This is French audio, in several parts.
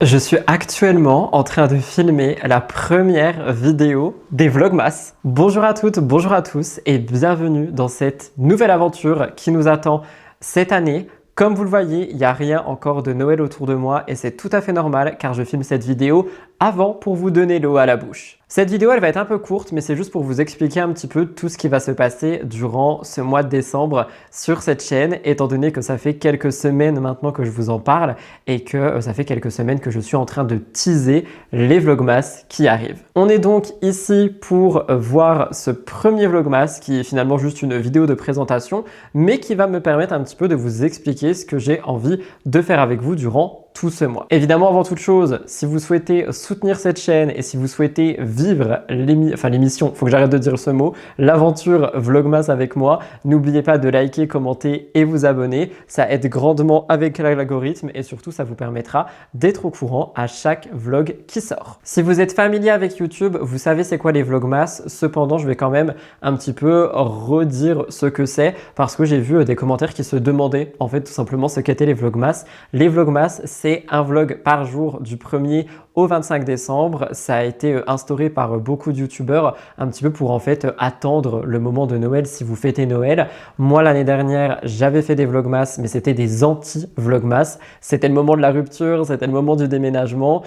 Je suis actuellement en train de filmer la première vidéo des Vlogmas. Bonjour à toutes, bonjour à tous et bienvenue dans cette nouvelle aventure qui nous attend cette année. Comme vous le voyez, il n'y a rien encore de Noël autour de moi et c'est tout à fait normal car je filme cette vidéo avant pour vous donner l'eau à la bouche. Cette vidéo, elle va être un peu courte, mais c'est juste pour vous expliquer un petit peu tout ce qui va se passer durant ce mois de décembre sur cette chaîne, étant donné que ça fait quelques semaines maintenant que je vous en parle et que ça fait quelques semaines que je suis en train de teaser les Vlogmas qui arrivent. On est donc ici pour voir ce premier Vlogmas qui est finalement juste une vidéo de présentation, mais qui va me permettre un petit peu de vous expliquer ce que j'ai envie de faire avec vous durant tout ce mois. Évidemment, avant toute chose, si vous souhaitez soutenir cette chaîne et si vous souhaitez vivre l'émission, faut que j'arrête de dire ce mot, l'aventure Vlogmas avec moi, n'oubliez pas de liker, commenter et vous abonner. Ça aide grandement avec l'algorithme et surtout, ça vous permettra d'être au courant à chaque vlog qui sort. Si vous êtes familier avec YouTube, vous savez c'est quoi les Vlogmas. Cependant, je vais quand même un petit peu redire ce que c'est parce que j'ai vu des commentaires qui se demandaient en fait tout simplement ce qu'étaient les Vlogmas. Les Vlogmas, c'est un vlog par jour du 1er au 25 décembre. Ça a été instauré par beaucoup de youtubeurs un petit peu pour en fait attendre le moment de Noël si vous fêtez Noël. Moi l'année dernière j'avais fait des vlogmas mais c'était des anti-vlogmas. C'était le moment de la rupture, c'était le moment du déménagement,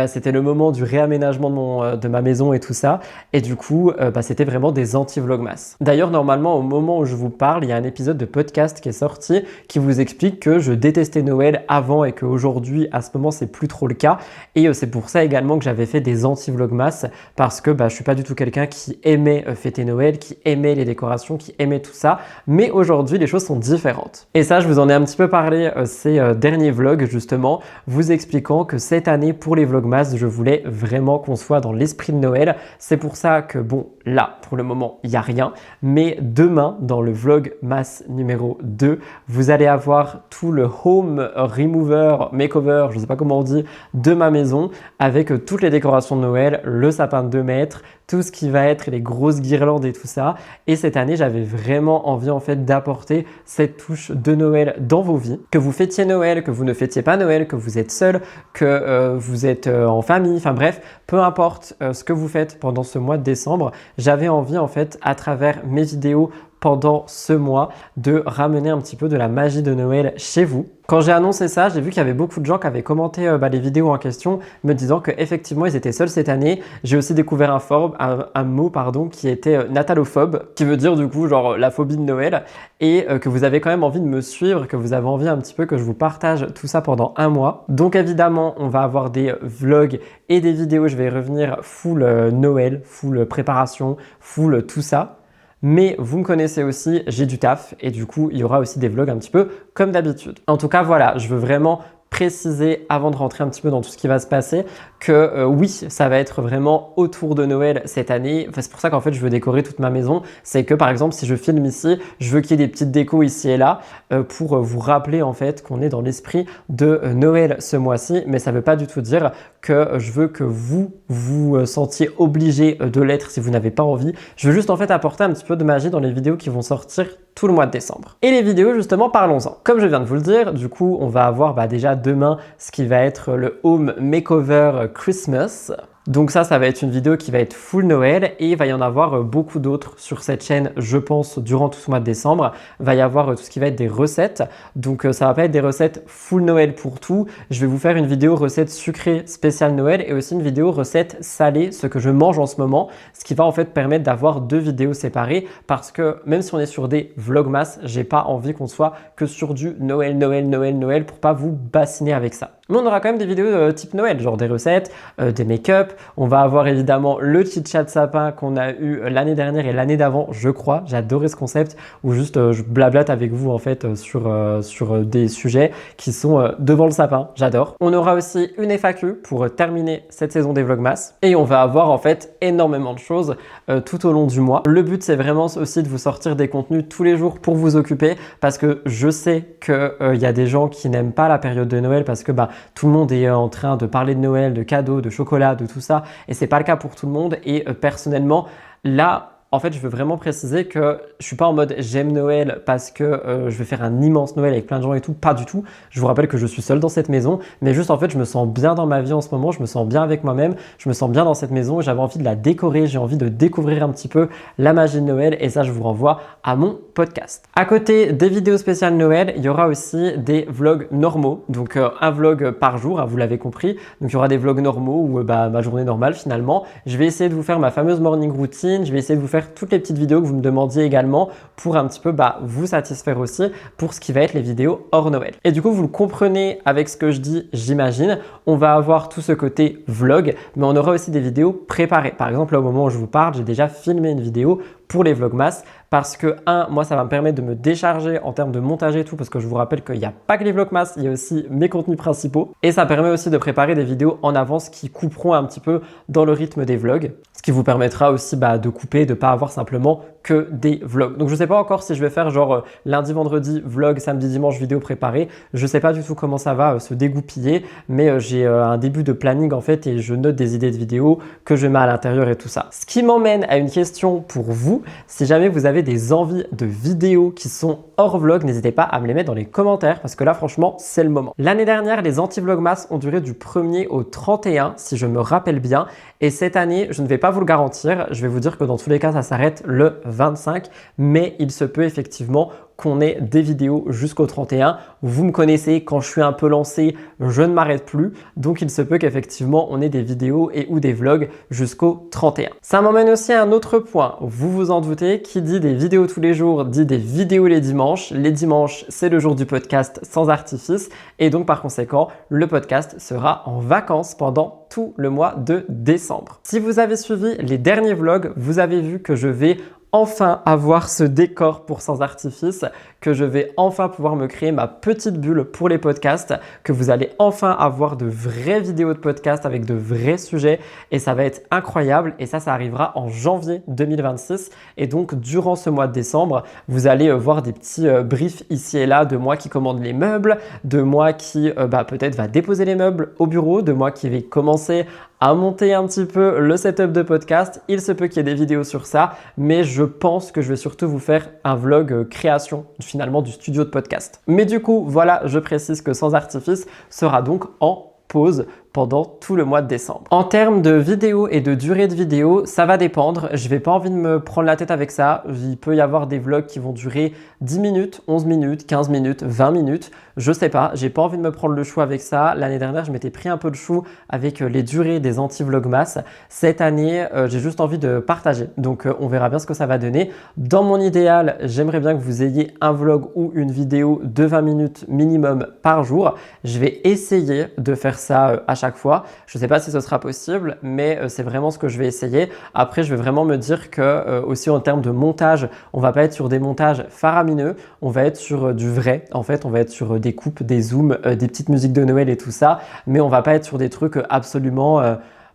c'était le moment du réaménagement de ma maison et tout ça. Et du coup c'était vraiment des anti-vlogmas. D'ailleurs normalement au moment où je vous parle il y a un épisode de podcast qui est sorti qui vous explique que je détestais Noël avant et qu'aujourd'hui à ce moment c'est plus trop le cas. Et c'est pour ça également que j'avais fait des anti-vlogmas parce que je suis pas du tout quelqu'un qui aimait fêter Noël, qui aimait les décorations, qui aimait tout ça. Mais aujourd'hui, les choses sont différentes. Et ça, je vous en ai un petit peu parlé ces derniers vlogs justement, vous expliquant que cette année pour les vlogmas, je voulais vraiment qu'on soit dans l'esprit de Noël. C'est pour ça que bon, là, pour le moment, il n'y a rien. Mais demain, dans le vlogmas numéro 2, vous allez avoir tout le home remover, makeover, je ne sais pas comment on dit, de ma maison avec toutes les décorations de Noël, le sapin de 2 mètres, tout ce qui va être les grosses guirlandes et tout ça. Et cette année, j'avais vraiment envie en fait d'apporter cette touche de Noël dans vos vies. Que vous fêtiez Noël, que vous ne fêtiez pas Noël, que vous êtes seul, que vous êtes en famille, enfin bref, peu importe ce que vous faites pendant ce mois de décembre, j'avais envie en fait à travers mes vidéos pendant ce mois de ramener un petit peu de la magie de Noël chez vous. Quand j'ai annoncé ça, j'ai vu qu'il y avait beaucoup de gens qui avaient commenté les vidéos en question me disant qu'effectivement ils étaient seuls cette année. J'ai aussi découvert un mot qui était natalophobe, qui veut dire du coup genre la phobie de Noël et que vous avez quand même envie de me suivre, que vous avez envie un petit peu que je vous partage tout ça pendant un mois. Donc évidemment, on va avoir des vlogs et des vidéos, je vais revenir full Noël, full préparation, full tout ça. Mais vous me connaissez aussi, j'ai du taf et du coup, il y aura aussi des vlogs un petit peu comme d'habitude. En tout cas, voilà, je veux vraiment préciser avant de rentrer un petit peu dans tout ce qui va se passer que oui, ça va être vraiment autour de Noël cette année. Enfin, c'est pour ça qu'en fait, je veux décorer toute ma maison. C'est que par exemple, si je filme ici, je veux qu'il y ait des petites décos ici et là pour vous rappeler en fait qu'on est dans l'esprit de Noël ce mois-ci. Mais ça ne veut pas du tout dire que je veux que vous vous sentiez obligé de l'être si vous n'avez pas envie. Je veux juste en fait apporter un petit peu de magie dans les vidéos qui vont sortir tout le mois de décembre. Et les vidéos justement, parlons-en. Comme je viens de vous le dire, du coup, on va avoir déjà demain ce qui va être le Home Makeover Christmas. Donc ça va être une vidéo qui va être full Noël et il va y en avoir beaucoup d'autres sur cette chaîne, je pense, durant tout ce mois de décembre. Il va y avoir tout ce qui va être des recettes. Donc ça va pas être des recettes full Noël pour tout. Je vais vous faire une vidéo recette sucrée spéciale Noël et aussi une vidéo recette salée, ce que je mange en ce moment, ce qui va en fait permettre d'avoir deux vidéos séparées parce que même si on est sur des vlogmas, j'ai pas envie qu'on soit que sur du Noël, Noël, Noël, Noël pour pas vous bassiner avec ça. Mais on aura quand même des vidéos type Noël, genre des recettes, des make-up. On va avoir évidemment le chit-chat sapin qu'on a eu l'année dernière et l'année d'avant, je crois. J'ai adoré ce concept où juste je blablate avec vous en fait sur des sujets qui sont devant le sapin. J'adore. On aura aussi une FAQ pour terminer cette saison des Vlogmas et on va avoir en fait énormément de choses tout au long du mois. Le but c'est vraiment aussi de vous sortir des contenus tous les jours pour vous occuper parce que je sais qu'il y a des gens qui n'aiment pas la période de Noël parce que tout le monde est en train de parler de Noël, de cadeaux, de chocolat, de tout ça et c'est pas le cas pour tout le monde et personnellement là En fait, je veux vraiment préciser que je suis pas en mode j'aime Noël parce que je vais faire un immense Noël avec plein de gens et tout, pas du tout. Je vous rappelle que je suis seul dans cette maison, mais juste en fait, je me sens bien dans ma vie en ce moment, je me sens bien avec moi-même, je me sens bien dans cette maison, j'avais envie de la décorer, j'ai envie de découvrir un petit peu la magie de Noël et ça, je vous renvoie à mon podcast. À côté des vidéos spéciales Noël, il y aura aussi des vlogs normaux, donc un vlog par jour, hein, vous l'avez compris. Donc il y aura des vlogs normaux ou ma journée normale finalement. Je vais essayer de vous faire ma fameuse morning routine, je vais essayer de vous faire toutes les petites vidéos que vous me demandiez également pour un petit peu vous satisfaire aussi pour ce qui va être les vidéos hors Noël. Et du coup, vous le comprenez avec ce que je dis, j'imagine, on va avoir tout ce côté vlog, mais on aura aussi des vidéos préparées. Par exemple, là, au moment où je vous parle, j'ai déjà filmé une vidéo pour les Vlogmas parce que moi ça va me permettre de me décharger en termes de montage et tout parce que je vous rappelle qu'il n'y a pas que les Vlogmas, il y a aussi mes contenus principaux et ça permet aussi de préparer des vidéos en avance qui couperont un petit peu dans le rythme des vlogs, ce qui vous permettra aussi de couper, de ne pas avoir simplement que des vlogs. Donc je ne sais pas encore si je vais faire genre lundi, vendredi, vlog, samedi, dimanche, vidéo préparée. Je ne sais pas du tout comment ça va se dégoupiller, mais j'ai un début de planning en fait et je note des idées de vidéos que je mets à l'intérieur et tout ça. Ce qui m'emmène à une question pour vous. Si jamais vous avez des envies de vidéos qui sont hors vlog, n'hésitez pas à me les mettre dans les commentaires parce que là franchement c'est le moment. L'année dernière, les anti-vlogmas ont duré du 1er au 31 si je me rappelle bien et cette année, je ne vais pas vous le garantir, je vais vous dire que dans tous les cas ça s'arrête le 25 mais il se peut effectivement qu'on ait des vidéos jusqu'au 31. Vous me connaissez, quand je suis un peu lancé, je ne m'arrête plus. Donc, il se peut qu'effectivement, on ait des vidéos et ou des vlogs jusqu'au 31. Ça m'emmène aussi à un autre point. Vous vous en doutez, qui dit des vidéos tous les jours, dit des vidéos les dimanches. Les dimanches, c'est le jour du podcast sans artifice. Et donc, par conséquent, le podcast sera en vacances pendant tout le mois de décembre. Si vous avez suivi les derniers vlogs, vous avez vu que je vais enfin avoir ce décor pour sans artifice, que je vais enfin pouvoir me créer ma petite bulle pour les podcasts, que vous allez enfin avoir de vraies vidéos de podcasts avec de vrais sujets et ça va être incroyable et ça arrivera en janvier 2026 et donc durant ce mois de décembre, vous allez voir des petits briefs ici et là de moi qui commande les meubles, de moi qui peut-être va déposer les meubles au bureau, de moi qui vais commencer à monter un petit peu le setup de podcast. Il se peut qu'il y ait des vidéos sur ça, mais je pense que je vais surtout vous faire un vlog création finalement du studio de podcast. Mais du coup, voilà, je précise que Sans Artifice sera donc en pause pendant tout le mois de décembre. En termes de vidéos et de durée de vidéo, ça va dépendre. Je n'ai pas envie de me prendre la tête avec ça. Il peut y avoir des vlogs qui vont durer 10 minutes, 11 minutes, 15 minutes, 20 minutes. Je sais pas, j'ai pas envie de me prendre le chou avec ça. L'année dernière, je m'étais pris un peu de chou avec les durées des anti-vlogmas. Cette année, j'ai juste envie de partager. Donc, on verra bien ce que ça va donner. Dans mon idéal, j'aimerais bien que vous ayez un vlog ou une vidéo de 20 minutes minimum par jour. Je vais essayer de faire ça à chaque fois. Je ne sais pas si ce sera possible, mais c'est vraiment ce que je vais essayer. Après, je vais vraiment me dire que aussi en termes de montage, on va pas être sur des montages faramineux, on va être sur du vrai. En fait, on va être sur des coupes, des zooms, des petites musiques de Noël et tout ça, mais on va pas être sur des trucs absolument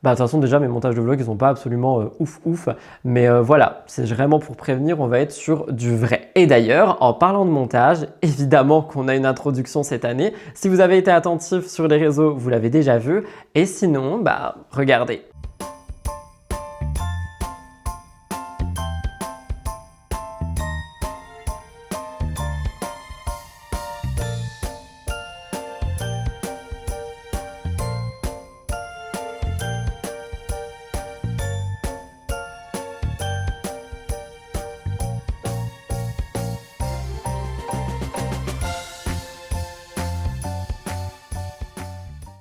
de toute façon, déjà, mes montages de vlog, ils sont pas absolument ouf. Mais voilà, c'est vraiment pour prévenir, on va être sur du vrai. Et d'ailleurs, en parlant de montage, évidemment qu'on a une introduction cette année. Si vous avez été attentif sur les réseaux, vous l'avez déjà vu. Et sinon, regardez.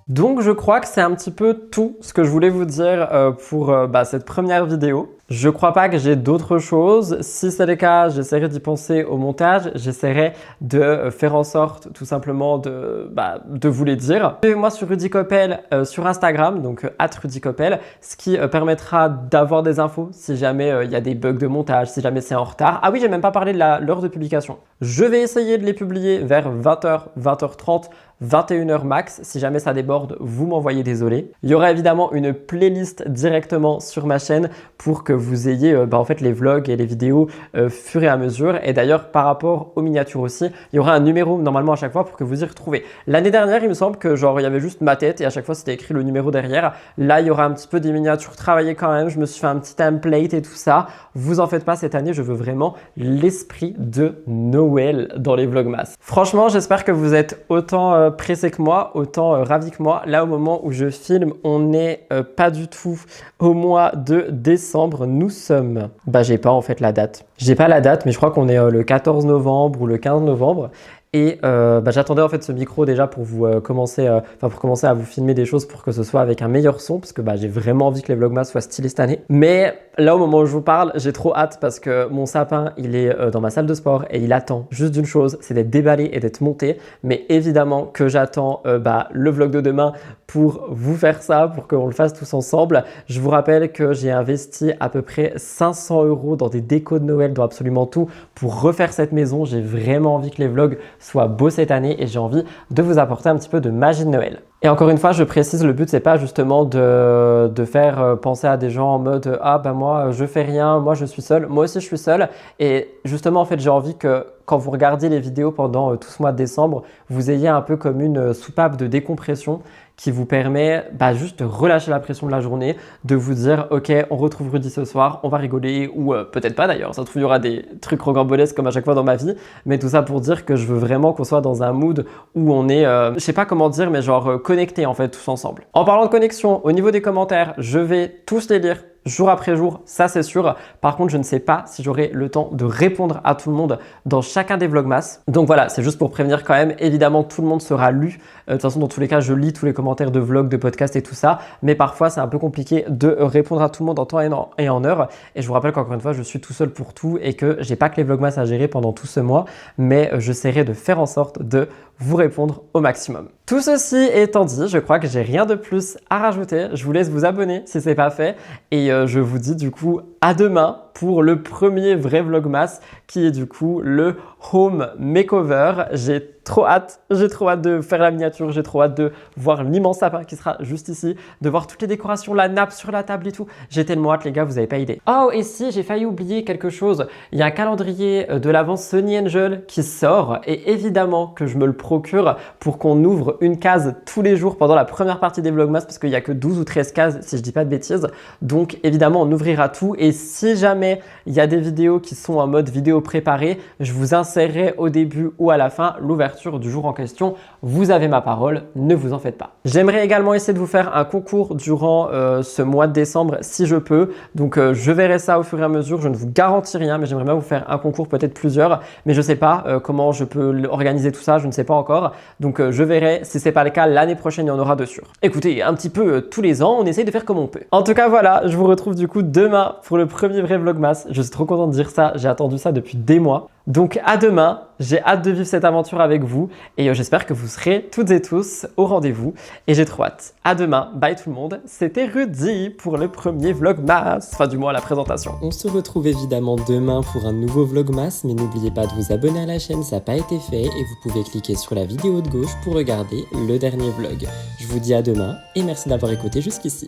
Donc je crois que c'est un petit peu tout ce que je voulais vous dire pour cette première vidéo. Je crois pas que j'ai d'autres choses. Si c'est le cas, j'essaierai d'y penser au montage. J'essaierai de faire en sorte tout simplement de vous les dire. Suivez-moi sur Rudy Coppel sur Instagram, donc @RudyCoppel, ce qui permettra d'avoir des infos si jamais il y a des bugs de montage, si jamais c'est en retard. Ah oui, j'ai même pas parlé de l'heure de publication. Je vais essayer de les publier vers 20h, 20h30, 21h max. Si jamais ça déborde, vous m'envoyez désolé. Il y aura évidemment une playlist directement sur ma chaîne pour que vous ayez en fait les vlogs et les vidéos fur et à mesure. Et d'ailleurs, par rapport aux miniatures aussi, il y aura un numéro normalement à chaque fois pour que vous y retrouvez. L'année dernière, il me semble que genre il y avait juste ma tête et à chaque fois c'était écrit le numéro derrière. Là, il y aura un petit peu des miniatures travaillées quand même. Je me suis fait un petit template et tout ça. Vous en faites pas, cette année, je veux vraiment l'esprit de Noël dans les vlogmas. Franchement, j'espère que vous êtes autant pressés que moi, autant ravis que moi. Là, au moment où je filme, on n'est pas du tout au mois de décembre. Nous sommes... j'ai pas en fait la date. J'ai pas la date, mais je crois qu'on est le 14 novembre ou le 15 novembre. Et j'attendais en fait ce micro déjà pour vous commencer à vous filmer des choses pour que ce soit avec un meilleur son parce que j'ai vraiment envie que les vlogmas soient stylés cette année. Mais là au moment où je vous parle, j'ai trop hâte parce que mon sapin il est dans ma salle de sport et il attend juste d'une chose, c'est d'être déballé et d'être monté. Mais évidemment que j'attends le vlog de demain pour vous faire ça, pour qu'on le fasse tous ensemble. Je vous rappelle que j'ai investi à peu près 500 € dans des décos de Noël, dans absolument tout pour refaire cette maison. J'ai vraiment envie que les vlogs soient beaux cette année et j'ai envie de vous apporter un petit peu de magie de Noël. Et encore une fois, je précise, le but c'est pas justement de faire penser à des gens en mode moi je fais rien, moi je suis seul, moi aussi je suis seul. Et justement en fait j'ai envie que quand vous regardiez les vidéos pendant tout ce mois de décembre, vous ayez un peu comme une soupape de décompression qui vous permet juste de relâcher la pression de la journée, de vous dire ok, on retrouve Rudy ce soir, on va rigoler ou peut-être pas d'ailleurs, ça se trouve il y aura des trucs rocambolesques comme à chaque fois dans ma vie, mais tout ça pour dire que je veux vraiment qu'on soit dans un mood où on est, je sais pas comment dire, mais genre connectés en fait tous ensemble. En parlant de connexion, au niveau des commentaires, je vais tous les lire jour après jour, ça c'est sûr. Par contre, je ne sais pas si j'aurai le temps de répondre à tout le monde dans chacun des vlogmas. Donc voilà, c'est juste pour prévenir quand même. Évidemment, tout le monde sera lu. De toute façon, dans tous les cas, je lis tous les commentaires de vlogs, de podcasts et tout ça. Mais parfois, c'est un peu compliqué de répondre à tout le monde en temps et en heure. Et je vous rappelle qu'encore une fois, je suis tout seul pour tout et que j'ai pas que les vlogmas à gérer pendant tout ce mois. Mais j'essaierai de faire en sorte de vous répondre au maximum. Tout ceci étant dit, je crois que j'ai rien de plus à rajouter. Je vous laisse vous abonner si ce n'est pas fait. Et je vous dis du coup à demain pour le premier vrai vlogmas qui est du coup le home makeover. J'ai trop hâte de faire la miniature, j'ai trop hâte de voir l'immense sapin qui sera juste ici, de voir toutes les décorations, la nappe sur la table et tout. J'ai tellement hâte les gars, vous n'avez pas idée. Oh et si, j'ai failli oublier quelque chose, il y a un calendrier de l'avant Sunny Angel qui sort et évidemment que je me le procure pour qu'on ouvre une case tous les jours pendant la première partie des vlogmas parce qu'il n'y a que 12 ou 13 cases si je dis pas de bêtises. Donc évidemment on ouvrira tout et si jamais il y a des vidéos qui sont en mode vidéo préparée, je vous insérerai au début ou à la fin l'ouverture du jour en question. Vous avez ma parole, ne vous en faites pas. J'aimerais également essayer de vous faire un concours durant ce mois de décembre si je peux. Donc je verrai ça au fur et à mesure. Je ne vous garantis rien, mais j'aimerais bien vous faire un concours, peut-être plusieurs. Mais je ne sais pas comment je peux organiser tout ça, je ne sais pas encore. Donc je verrai. Si ce n'est pas le cas, l'année prochaine, il y en aura de sûr. Écoutez, un petit peu tous les ans, on essaye de faire comme on peut. En tout cas, voilà, je vous retrouve du coup demain pour le premier vrai vlogmas. Je suis trop content de dire ça. J'ai attendu ça depuis des mois. Donc à demain, j'ai hâte de vivre cette aventure avec vous et j'espère que vous serez toutes et tous au rendez-vous et j'ai trop hâte. À demain, bye tout le monde, c'était Rudy pour le premier vlogmas, enfin du moins la présentation. On se retrouve évidemment demain pour un nouveau vlogmas, mais n'oubliez pas de vous abonner à la chaîne, ça n'a pas été fait et vous pouvez cliquer sur la vidéo de gauche pour regarder le dernier vlog. Je vous dis à demain et merci d'avoir écouté jusqu'ici.